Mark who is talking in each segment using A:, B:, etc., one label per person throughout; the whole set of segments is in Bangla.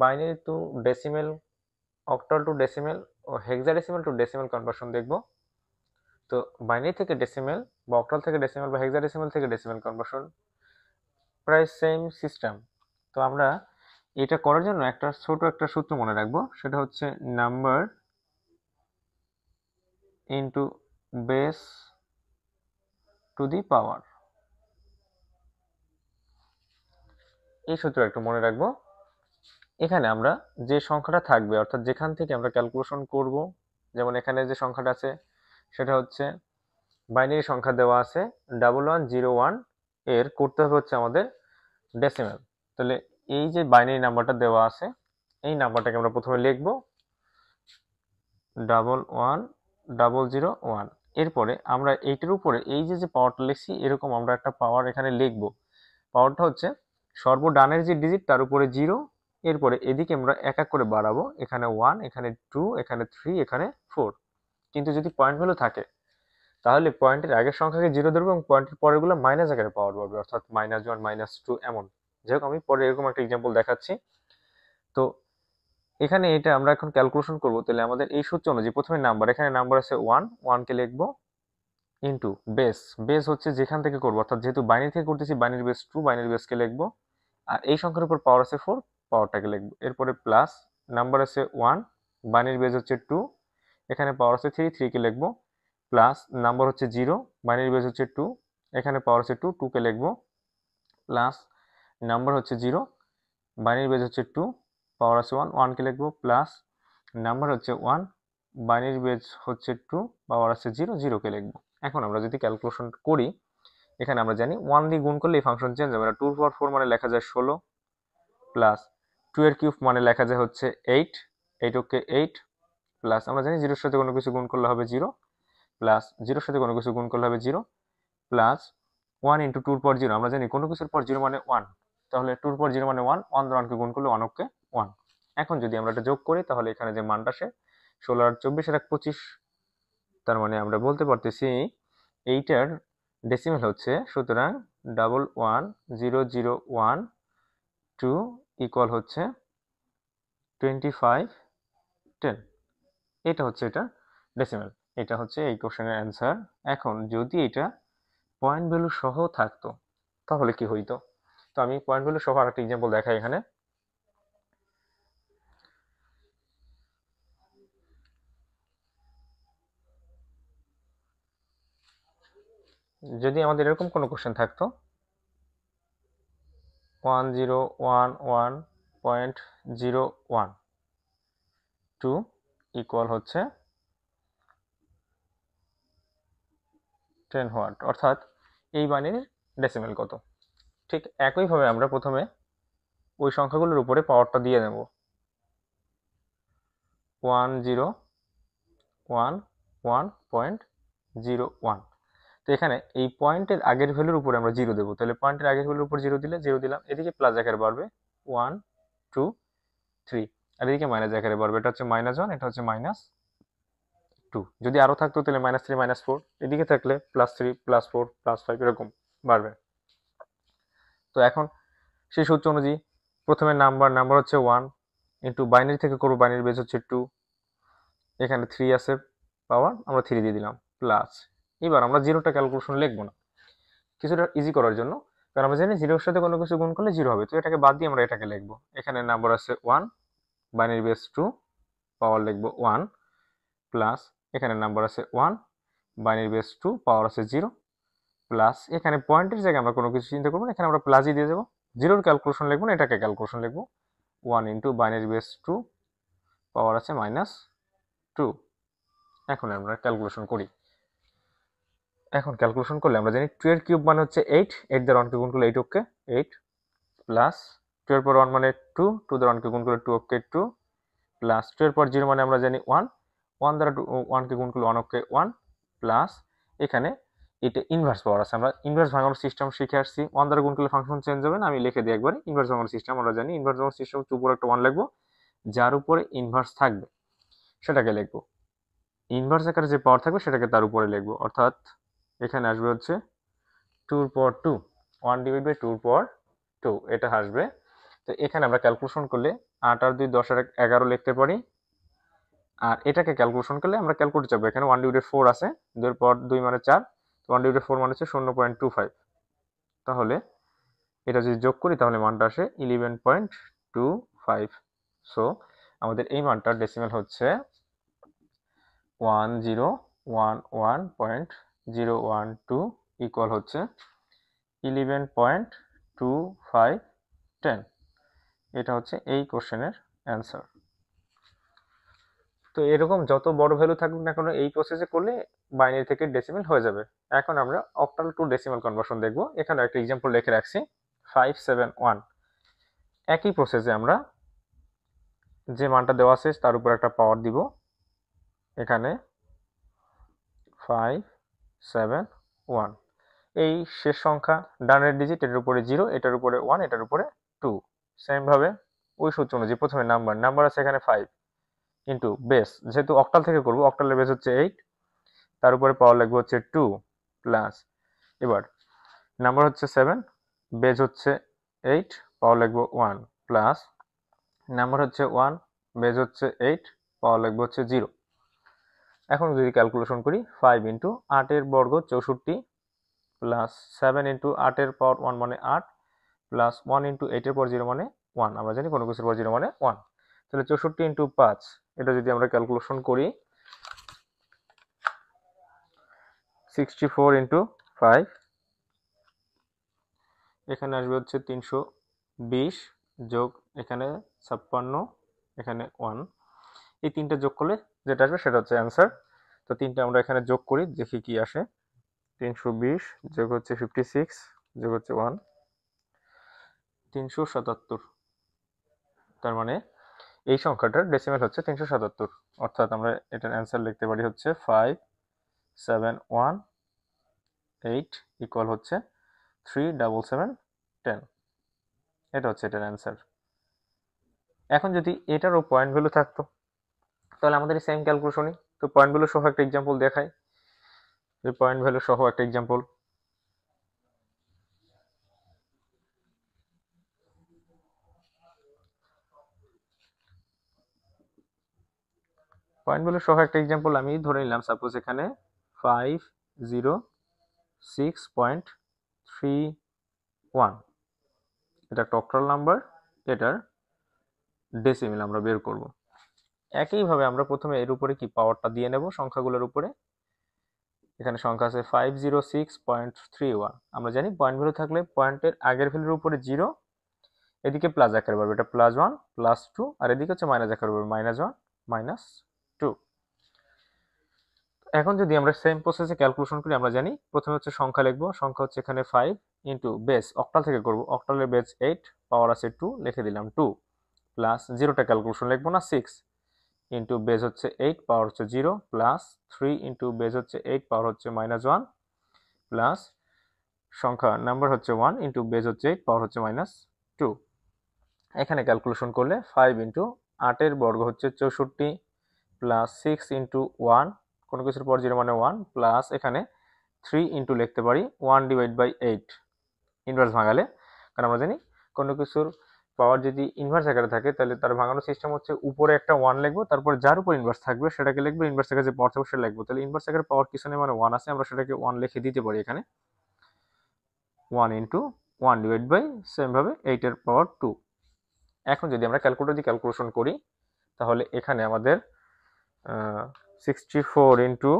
A: Binary to decimal, octal to decimal ও হেক্সাডেসিমেল টু ডেসিমেল কনভার্সন দেখব। তো বাইনারি থেকে ডেসিমেল বা অক্টাল থেকে ডেসিমেল বা হেক্সাডেসিমেল থেকে ডেসিমেল কনভার্সন প্রায় সেম সিস্টেম। তো আমরা এটা করার জন্য ছোট একটা সূত্র মনে রাখবো, সেটা হচ্ছে number into base to the power. এই সূত্র একটু মনে রাখবো। এখানে আমরা যে সংখ্যাটা থাকবে, অর্থাৎ যেখান থেকে আমরা ক্যালকুলেশন করব, যেমন এখানে যে সংখ্যাটা আছে সেটা হচ্ছে বাইনারি সংখ্যা দেওয়া আছে 1101, এর করতে হবে হচ্ছে আমাদের ডেসিমেল। তাহলে এই যে বাইনারি নাম্বারটা দেওয়া আছে, এই নাম্বারটাকে আমরা প্রথমে লিখব 11001। এরপরে আমরা এইটার উপরে এই যে পাওয়ারটা লিখছি, এরকম আমরা একটা পাওয়ার এখানে লিখব। পাওয়ারটা হচ্ছে সর্বডানের যে ডিজিট তার উপরে 0, এরপরে এদিকে আমরা এক এক করে বাড়াবো, এখানে 1, এখানে 2, এখানে 3, এখানে 4। কিন্তু যদি পয়েন্ট ভ্যালু থাকে তাহলে পয়েন্টের আগের সংখ্যাকে 0 ধরবো এবং পয়েন্টের পরেরগুলো মাইনাস আকারে পাওয়ার পাবে, অর্থাৎ -1, -2 এমন। যাই হোক, আমি পরে এরকম একটা এক্সাম্পল দেখাচ্ছি। তো এখানে এটা আমরা এখন ক্যালকুলেশন করব। তাহলে আমাদের এই সূত্র অনুযায়ী প্রথমে নাম্বার, এখানে নাম্বার আছে 1 কে লিখবো ইনটু বেস। বেস হচ্ছে যেখান থেকে করবো, অর্থাৎ যেহেতু বাইনারি থেকে করতেছি বাইনারি বেস 2, বাইনারি বেসকে লিখবো। আর এই সংখ্যার উপর পাওয়ার আছে 4, পাওয়ারটাকে লিখবো। এরপরে প্লাস নাম্বার আছে 1, বাইনারি বেস হচ্ছে 2, এখানে পাওয়ার আছে 3 কে লিখবো। প্লাস নাম্বার হচ্ছে 0, বাইনারি বেস হচ্ছে 2, এখানে পাওয়ার আছে 2 কে লিখবো। প্লাস নাম্বার হচ্ছে 0, বাইনারি বেস হচ্ছে 2, পাওয়ার আছে 1 কে লিখবো। প্লাস নাম্বার হচ্ছে 1, বাইনারি বেস হচ্ছে 2, পাওয়ার আছে 0 কে লিখবো। এখন আমরা যদি ক্যালকুলেশন করি, এখানে আমরা জানি 1 দিয়ে গুণ করলে এই ফাংশন চেঞ্জ হবে না। 2 এর পাওয়ার 4 মানে লেখা যায় 16, প্লাস 2 এর কিউব মানে লেখা যায় হচ্ছে 8, 8 ওকে 8, প্লাস আমরা জানি 0 এর সাথে কোনো কিছু গুণ করলে হবে 0, প্লাস 0 এর সাথে কোনো কিছু গুণ করলে হবে 0, প্লাস 1 ইন্টু 2 এর পর 0, আমরা জানি কোনো কিছুর পর 0 মানে 1, তাহলে 2 এর পর 0 মানে 1, 1 দ্বারা 1 কে গুণ করলে 1 ওকে 1। এখন যদি আমরা এটা যোগ করি তাহলে এখানে যে মানটা আসে 16 আর 24 এর 25। তার মানে আমরা বলতে পারতেছি এইটার ডেসিমেল হচ্ছে, সুতরাং 110012 ইকুয়াল হচ্ছে 2510। এটা হচ্ছে এটা ডেসিমেল। এটা হচ্ছে এই কোশ্চেনের অ্যান্সার। এখন যদি এটা পয়েন্ট ভ্যালু সহ থাকতো তাহলে কি হইতো? তো আমি পয়েন্ট ভ্যালু সহ আরেকটা এক্সাম্পল দেখাই এখানে। যদি আমাদের এরকম কোনো কোশ্চেন থাকতো 1011.012 ইকুয়াল হচ্ছে 10 ওয়াট, অর্থাৎ এই বাইনারির ডেসিমেল কত। ঠিক একইভাবে আমরা প্রথমে ওই সংখ্যাগুলোর উপরে পাওয়ারটা দিয়ে নেব 1011.01। তো এখানে এই পয়েন্টের আগের ভ্যালুর উপরে আমরা 0 দেবো, তাহলে পয়েন্টের আগের ভ্যালুর উপর 0 দিলে 0 দিলাম, এদিকে প্লাস আকারে বাড়বে 1 2 3, আর এদিকে মাইনাস আকারে বাড়বে, এটা হচ্ছে -1, এটা হচ্ছে -2। যদি আরো থাকতো তাহলে -3 -4, এদিকে থাকলে +3 +4 +5 এরকম বাড়বে। তো এখন সেই সূত্র অনুযায়ী প্রথমে নাম্বার হচ্ছে 1 ইন্টু বাইনারি থেকে করবো, বাইনারি বেস হচ্ছে 2, এখানে 3 আছে পাওয়ার, আমরা 3 দিয়ে দিলাম, প্লাস এবার আমরা 0টা ক্যালকুলেশন লিখবো না, কিছুটা ইজি করার জন্য, কারণ আমরা জানি 0 এর সাথে কোনো কিছু গুণ করলে 0 হবে। তো এটাকে বাদ দিয়ে আমরা এটাকে লিখবো। এখানে নাম্বার আছে 1, বাইনারি বেস 2, পাওয়ার লিখবো 1, প্লাস এখানে নাম্বার আছে 1, বাইনারি বেস 2, পাওয়ার আছে 0, প্লাস এখানে পয়েন্টের জায়গায় আমরা কোনো কিছু চিন্তা করবো না, এখানে আমরা প্লাসই দিয়ে দেবো। 0 এর ক্যালকুলেশন লিখবো না, এটাকে ক্যালকুলেশন লিখবো। 1 ইন্টু বাইনারি বেস 2, পাওয়ার আছে -2। এখন আমরা ক্যালকুলেশন করি। এখন ক্যালকুলেশন করলে আমরা জানি 2 এর কিউব মানে হচ্ছে 8, 8 দ্বারা 1 কে গুণ করলে 8 ওকে 8, প্লাস 2 এর পর 1 মানে 2, 2 দ্বারা 1 কে গুণ করলে 2 ওকে 2, প্লাস 2 এর পর 0 মানে আমরা জানি 1, 1 দ্বারা 1 কে গুণ করলে 1 ওকে 1, প্লাস এখানে এটা ইনভার্স পাওয়ার আছে, আমরা ইনভার্স ভাঙানোর সিস্টেম শিখে আসছি। 1 দ্বারা গুণ করলে ফাংশন চেঞ্জ হবে না, আমি লিখে দিই একবার। ইনভার্স ভাঙানোর সিস্টেম আমরা জানি, ইনভার্স ভাঙানোর সিস্টেম হচ্ছে উপরে একটা 1 লিখবো, যার উপরে ইনভার্স থাকবে সেটাকে লিখবো, ইনভার্স আকারে যে পাওয়ার থাকবে সেটাকে তার উপরে লিখবো, অর্থাৎ এখানে আসবে হচ্ছে 2 এর পাওয়ার 2, 1 ডিভাইড বাই 2 এর পাওয়ার 2, এটা আসবে। তো এখানে আমরা ক্যালকুলেশন করলে 8 আর 2 10 আর 1 11 লিখতে পারি। আর এটাকে ক্যালকুলেশন করলে আমরা ক্যালকুলেটর চাপবো, এখানে 1 ডিভাইডেড 4 আছে, 2 এর পর 2 মানে 4, 1 ডিভাইডেড 4 মানে হচ্ছে 0.25। তাহলে এটা যদি যোগ করি তাহলে মানটা আসে 11.25। সো আমাদের এই মানটার ডেসিমেল হচ্ছে 1011.012 ইকুয়াল হচ্ছে 11.2510। এটা হচ্ছে এই কোশ্চেনের অ্যান্সার। তো এরকম যত বড় ভ্যালু থাকুক না কেন এই প্রসেসে করলে বাইনারি থেকে ডেসিমেল হয়ে যাবে। এখন আমরা অক্টাল টু ডেসিমেল কনভার্সন দেখব। এখানে একটা এক্সাম্পল লিখে রাখছি 571। একই প্রসেসে আমরা যে মানটা দেওয়া আছে তার উপর একটা পাওয়ার দিব। এখানে 571, এই শেষ সংখ্যা ডানের ডিজিট, এটার উপরে 0, এটার উপরে 1, এটার উপরে 2। সেম ভাবে ওই সূত্র অনুযায়ী প্রথমে নাম্বার আছে এখানে 5 ইন্টু বেস, যেহেতু অক্টাল থেকে করবো, অক্টালের বেস হচ্ছে 8, তার উপরে পাওয়ার লাগবে হচ্ছে 2 প্লাস, এবার নাম্বার হচ্ছে 7, বেস হচ্ছে 8, পাওয়ার লাগবে 1 প্লাস, নাম্বার হচ্ছে 1, বেস হচ্ছে 8, পাওয়ার লাগবে হচ্ছে 0। এখন যদি ক্যালকুলেশন করি 5 ইন্টু 8 এর বর্গ 64 প্লাস 7 ইন্টু 8 এর পাওয়ার 1 মানে 8 প্লাস 1 ইন্টু 8 এর পর 0 মানে 1, আমরা জানি কোনো কিছুর পর 0 মানে 1। তাহলে 64 ইন্টু 5, এটা যদি আমরা ক্যালকুলেশন করি 64 ইন্টু 5, এখানে আসবে হচ্ছে 320 যোগ এখানে 56, এখানে 1, এই তিনটা যোগ করলে যেটা আসবে সেটা হচ্ছে অ্যান্সার। তো তিনটা আমরা এখানে যোগ করি, দেখি কি আসে। 320 যোগ হচ্ছে 56 যোগ হচ্ছে 1, 377। তার মানে এই সংখ্যাটার ডেসিমেল হচ্ছে 377, অর্থাৎ আমরা এটার অ্যান্সার লিখতে পারি হচ্ছে 5718 ইকুয়াল হচ্ছে 37710। এটা হচ্ছে এটার অ্যান্সার। এখন যদি এটারও পয়েন্ট ভ্যালু থাকতো তাহলে আমাদের সেম ক্যালকুলেশনই। তো পয়েন্ট ভ্যালু সহ একটা এক্সাম্পল দেখাই, যে পয়েন্ট ভ্যালু সহ একটা এক্সাম্পল। পয়েন্ট ভ্যালু সহ একটা এক্সাম্পল আমি ধরে নিলাম, সাপোজ এখানে 506.31, এটা একটা অক্টাল নাম্বার, এটার ডেসিমেল আমরা বের করব। একইভাবে আমরা প্রথমে এর উপরে কি পাওয়ারটা দিয়ে নেব সংখ্যাগুলোর উপরে। এখানে সংখ্যা আছে 506.31, আমরা জানি পয়েন্ট ভ্যালু থাকলে পয়েন্টের আগের ভ্যালুর উপরে 0, এদিকে প্লাস আকারে পারবে, এটা +1 +2, আর এদিকে হচ্ছে মাইনাস আকারে পারবে, -1 -2। এখন যদি আমরা সেম প্রসেসে ক্যালকুলেশন করি, আমরা জানি প্রথমে হচ্ছে সংখ্যা লিখবো, সংখ্যা হচ্ছে এখানে 5 ইন্টু বেস, অক্টাল থেকে করব, অক্টালের বেস 8, পাওয়ার আছে 2, লিখে দিলাম 2 প্লাস, জিরোটা ক্যালকুলেশন লিখবো না, 6 ইন্টু বেস হচ্ছে 8, পাওয়ার হচ্ছে 0 প্লাস 3 ইন্টু বেস হচ্ছে 8, পাওয়ার হচ্ছে -1 প্লাস সংখ্যা নাম্বার হচ্ছে 1 ইন্টু বেস হচ্ছে 8, পাওয়ার হচ্ছে -2। এখানে ক্যালকুলেশন করলে 5 ইন্টু 8 এর বর্গ হচ্ছে 64 প্লাস 6 ইন্টু 1, কোনো কিছুর পর 0 মানে 1, প্লাস এখানে 3 ইন্টু লিখতে পারি 1 ডিভাইড বাই 8 ইনভার্স ভাঙালে, কারণ আমরা জানি কোনো কিছুর পাওয়ার যদি ইনভার্স আকারে থাকে তাহলে তার ভাঙানোর সিস্টেম হচ্ছে উপরে একটা 1 লিখবো, তারপর যার উপর ইনভার্স থাকবে সেটাকে লিখবো, ইনভার্স আকারে যে পাওয়ার থাকবে সেটা লিখবো। তাহলে ইনভার্স আকারে পাওয়ার কিছু নেই মানে 1 আছে, আমরা সেটাকে 1 লিখে দিতে পারি এখানে 1 ইন্টু 1 ডিভাইড বাই সেম ভাবে 8 এর পাওয়ার 2। এখন যদি আমরা ক্যালকুলেটর দিয়ে ক্যালকুলেশন করি তাহলে এখানে আমাদের 64 ইন্টু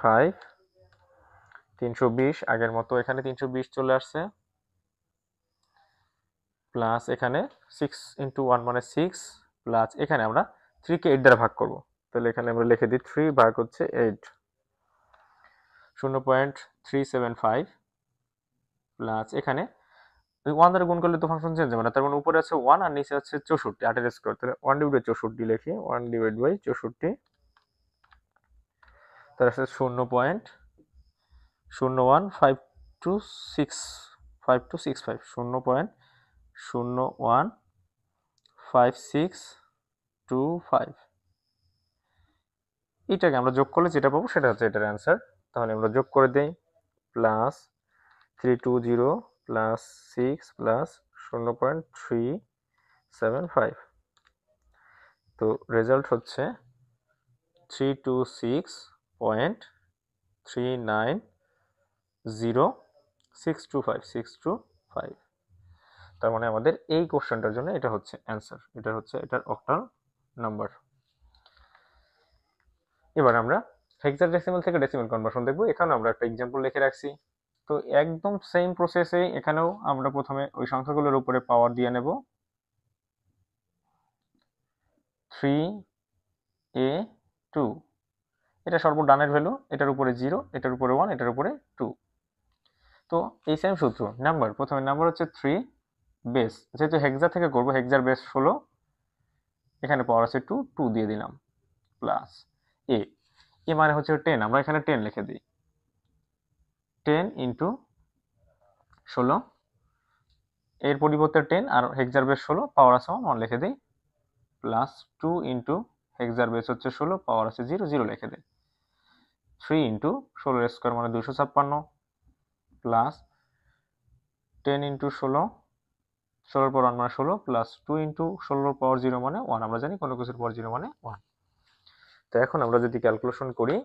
A: 5, 320, আগের মতো এখানে 320 চলে আসছে, প্লাস এখানে 6 ইন্টু 1 মানে 6, প্লাস এখানে আমরা 3 কে 8 দ্বারা ভাগ করব, তাহলে এখানে আমরা লিখে দিই 3 ভাগ হচ্ছে 8, 0.375 প্লাস এখানে 1 দ্বারা গুণ করলে তো ফাংশন চেঞ্জ হবে না, তার মানে উপরে আছে 1 আর নিচে আছে 64, 8 এর স্কয়ার, তাহলে 1 ডিভাইড বাই 64 লিখি, 1 ডিভাইড বাই 64, তার আছে 0.01525, 0.0152625, এটাকে আমরা যোগ করলে যেটা পাবো সেটা হচ্ছে এটার অ্যান্সার। তাহলে আমরা যোগ করে দেই, প্লাস 320 প্লাস 6 প্লাস 75। তো রেজাল্ট হচ্ছে 326.390,625। তার মানে আমাদের এই কোশ্চেনটার জন্য এটা হচ্ছে অ্যান্সার, এটা হচ্ছে এটার অক্টাল নাম্বার। এবার আমরা হেক্সাডেসিমাল থেকে ডেসিমাল কনভার্সন দেখব। এখানে আমরা একটা এক্সাম্পল লিখে রাখছি। তো একদম সেম প্রসেসে এখানেও আমরা প্রথমে ওই সংখ্যাগুলোর উপরে পাওয়ার দিয়ে নেব। 3a2, এটা সর্বডানের ভ্যালু, এটার উপরে 0, এটার উপরে 1, এটার উপরে 2। তো এই সেম সূত্র, নাম্বার প্রথমে নাম্বার হচ্ছে 3 বেস, যেহেতু হেক্সা থেকে করব, হেক্সার বেস 16, এখানে পাওয়ার আছে 2, 2 দিয়ে দিলাম, প্লাস এ মানে হচ্ছে 10, আমরা এখানে 10 লিখে দিই, 10 ইন্টু 16, এর পরিবর্তে 10 আর হেক্সার বেস 16, পাওয়ার আছে 1 লিখে দিই, প্লাস 2 ইন্টু হেক্সার বেস হচ্ছে 16, পাওয়ার আছে 0, 0 লিখে দিই, 3 ইন্টু 16 স্কোয়ার মানে 256, প্লাস 10 ইন্টু 16, 16 পর 1 মানে 16, প্লাস 2 ইন্টু 16 পাওয়ার 0 মানে 1, আমরা জানি কোনো কিছুর পাওয়ার 0 মানে 1। তো এখন আমরা যদি ক্যালকুলেশন করি,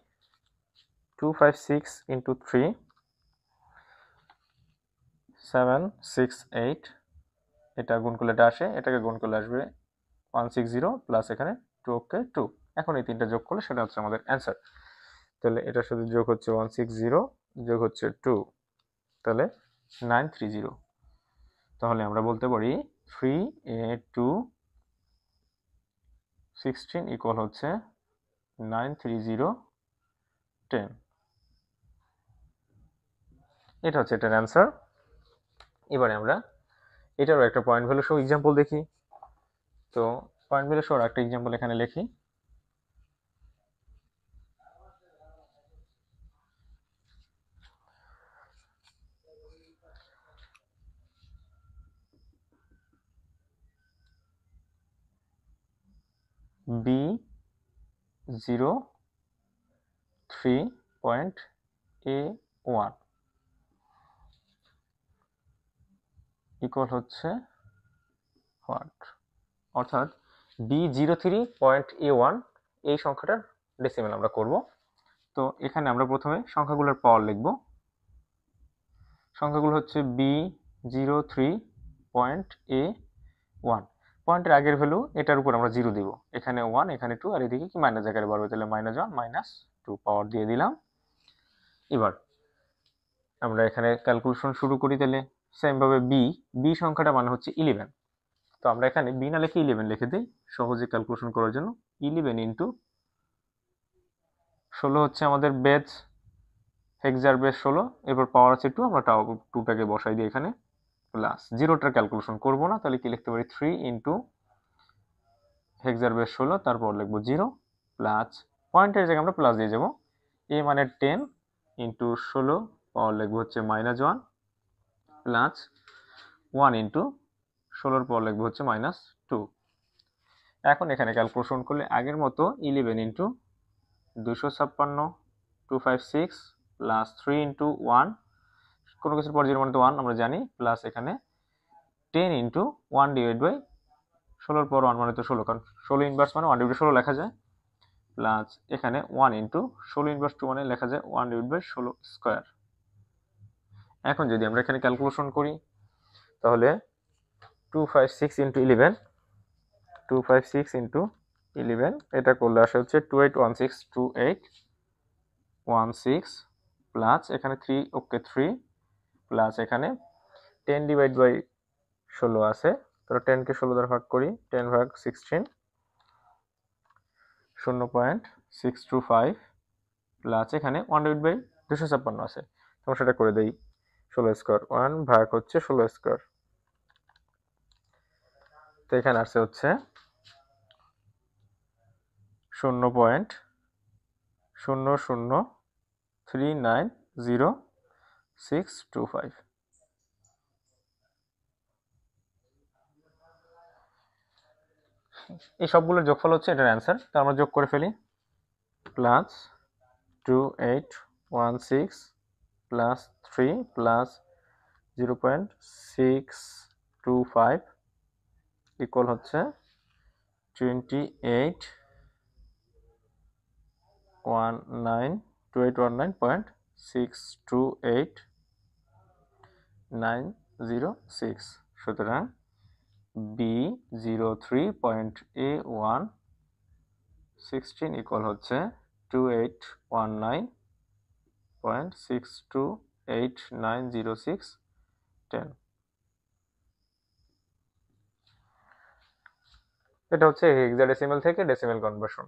A: 256 ইন্টু 3, 768, এটা গুণ করলে এটা আসে, এটাকে গুণ করলে আসবে 160, প্লাস এখানে 2 2। এখন এই তিনটা যোগ করলে সেটা হচ্ছে আমাদের অ্যান্সার। তাহলে এটা শুধু যোগ হচ্ছে 160, যোগ হচ্ছে 2, তাহলে 930। তাহলে আমরা বলতে পারি 3a2 16 ইকুয়াল হচ্ছে 930 10। এটা হচ্ছে এটার অ্যান্সার। এবারে আমরা এটারও একটা পয়েন্ট ভ্যালু সহ এক্সাম্পল দেখি। তো পয়েন্ট ভ্যালু সহ একটা এক্সাম্পল এখানে লিখি। B03.A1 ইকুয়াল হচ্ছে হোয়াট, অর্থাৎ B03.A1 এই সংখ্যাটার ডেসিমেল আমরা করব। তো এখানে আমরা প্রথমে সংখ্যাগুলোর পাওয়ার লিখব। সংখ্যাগুলো হচ্ছে B03.A1, পয়েন্টের আগের ভ্যালু, এটার উপর আমরা 0 দিব, এখানে 1, এখানে 2, আর এদিকে কি মাইনাস আকারে বাড়বে, তাহলে -1 -2 পাওয়ার দিয়ে দিলাম। এবার আমরা এখানে ক্যালকুলেশন শুরু করি। তাহলে সেম ভাবে বি সংখ্যাটা মানে হচ্ছে 11, তো আমরা এখানে বি না লিখে 11 লিখে দিই সহজে ক্যালকুলেশন করার জন্য। 11 ইন্টু 16 হচ্ছে আমাদের বেস, হেক্সার বেস 16, এরপর পাওয়ার আছে 2, আমরা 2টাকে বসাই দিই এখানে, প্লাস 0টার ক্যালকুলেশন করব না, তাহলে কি লিখতে পারি 3 ইন্টু হেক্সার বেস 16, তারপর লিখবো 0, প্লাস পয়েন্টের জায়গায় আমরা প্লাস দিয়ে যাবো, এ মানে 10 ইন্টু 16, পাওয়ার লিখবো হচ্ছে -1, প্লাস 1 ইন্টু 16 পাওয়ার লিখবো হচ্ছে -2। এখন এখানে ক্যালকুলেশন করলে আগের মতো 11 ইন্টু 256, 256, প্লাস 3 ইন্টু 1, কোনো কিছুর পর 0 মানে তো 1 আমরা জানি, প্লাস এখানে 10 ইন্টু 1 ডিভাইড বাই 16 পর 1 মানে তো 16, কারণ 16 ইনভার্স মানে 1 ডিভাইড 16 লেখা যায়, প্লাস এখানে 1 ইন্টু 16 ইনভার্স 2 মানে লেখা যায় 1 ডিভাইড বাই 16 স্কোয়ার। এখন যদি আমরা এখানে ক্যালকুলেশন করি, তাহলে 256 ইন্টু 11, 256 ইন্টু 11, এটা করলে আসে হচ্ছে 2816, প্লাস এখানে 3, ওকে 3, প্লাস এখানে 10 ডিভাইড বাই 16 আছে, তো 10 কে 16 দ্বারা ভাগ করি, 10 ভাগ 16, 0.625, প্লাস এখানে 1 ডিভাইড বাই 256 আছে, তো সেটা করে দেই 16 স্কোয়ার, 1 ভাগ হচ্ছে 16 স্কোয়ার, তো এখানে আসছে হচ্ছে 0.00390,625। এই সবগুলোর যোগফল হচ্ছে এটার অ্যান্সার, তো আমরা যোগ করে ফেলি, প্লাস 2816 প্লাস 3 প্লাস 0.625 ইকুয়াল হচ্ছে 2819.628,906। সুতরাং B03.A116 ইকুয়াল হচ্ছে 2819.628,90610। এটা হচ্ছে হেক্সাডেসিমাল থেকে ডেসিমাল কনভার্সন।